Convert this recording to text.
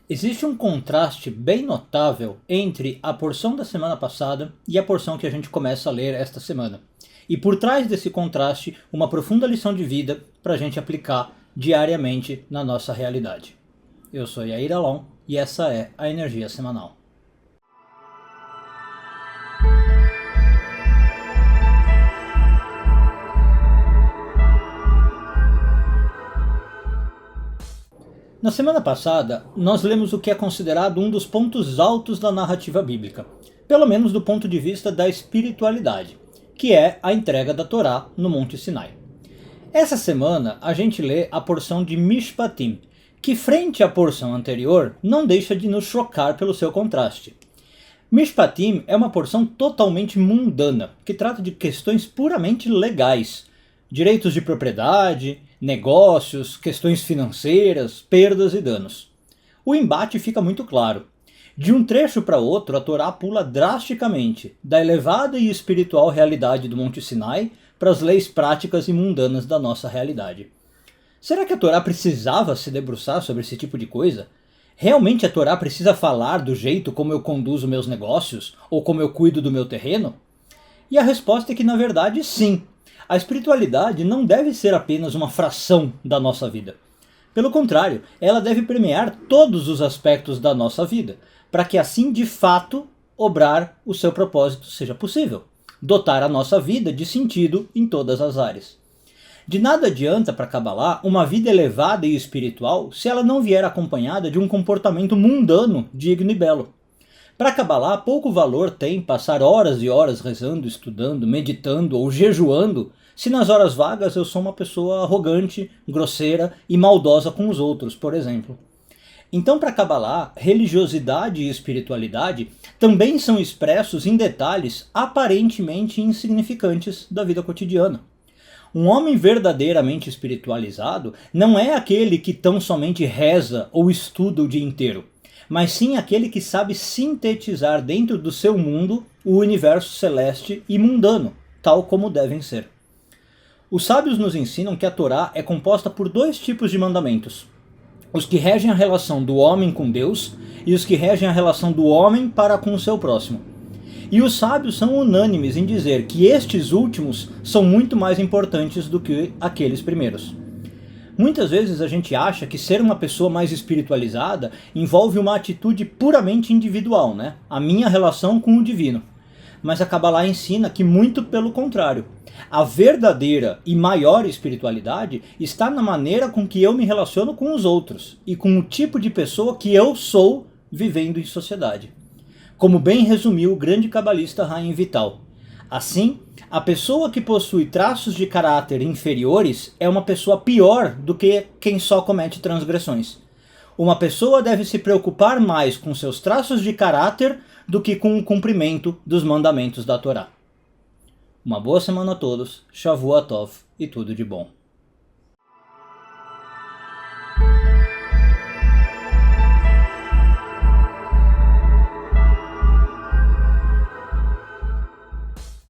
Existe um contraste bem notável entre a porção da semana passada e a porção que a gente começa a ler esta semana. E por trás desse contraste, uma profunda lição de vida para a gente aplicar diariamente na nossa realidade. Eu sou Yair Alon e essa é a Energia Semanal. Na semana passada, nós lemos o que é considerado um dos pontos altos da narrativa bíblica, pelo menos do ponto de vista da espiritualidade, que é a entrega da Torá no Monte Sinai. Essa semana a gente lê a porção de Mishpatim, que frente à porção anterior não deixa de nos chocar pelo seu contraste. Mishpatim é uma porção totalmente mundana, que trata de questões puramente legais, direitos de propriedade, negócios, questões financeiras, perdas e danos. O embate fica muito claro. De um trecho para outro, a Torá pula drasticamente da elevada e espiritual realidade do Monte Sinai para as leis práticas e mundanas da nossa realidade. Será que a Torá precisava se debruçar sobre esse tipo de coisa? Realmente a Torá precisa falar do jeito como eu conduzo meus negócios ou como eu cuido do meu terreno? E a resposta é que, na verdade, sim. A espiritualidade não deve ser apenas uma fração da nossa vida. Pelo contrário, ela deve permear todos os aspectos da nossa vida, para que assim, de fato, obrar o seu propósito seja possível. Dotar a nossa vida de sentido em todas as áreas. De nada adianta para Kabbalah uma vida elevada e espiritual se ela não vier acompanhada de um comportamento mundano, digno e belo. Para Kabbalah, pouco valor tem passar horas e horas rezando, estudando, meditando ou jejuando, se nas horas vagas eu sou uma pessoa arrogante, grosseira e maldosa com os outros, por exemplo. Então, para Kabbalah, religiosidade e espiritualidade também são expressos em detalhes aparentemente insignificantes da vida cotidiana. Um homem verdadeiramente espiritualizado não é aquele que tão somente reza ou estuda o dia inteiro, mas sim aquele que sabe sintetizar dentro do seu mundo o universo celeste e mundano, tal como devem ser. Os sábios nos ensinam que a Torá é composta por dois tipos de mandamentos: os que regem a relação do homem com Deus e os que regem a relação do homem para com o seu próximo. E os sábios são unânimes em dizer que estes últimos são muito mais importantes do que aqueles primeiros. Muitas vezes a gente acha que ser uma pessoa mais espiritualizada envolve uma atitude puramente individual, né? A minha relação com o divino. Mas a Kabbalah ensina que muito pelo contrário. A verdadeira e maior espiritualidade está na maneira com que eu me relaciono com os outros e com o tipo de pessoa que eu sou vivendo em sociedade. Como bem resumiu o grande cabalista Chaim Vital. Assim, a pessoa que possui traços de caráter inferiores é uma pessoa pior do que quem só comete transgressões. Uma pessoa deve se preocupar mais com seus traços de caráter do que com o cumprimento dos mandamentos da Torá. Uma boa semana a todos, Shavua Tov e tudo de bom.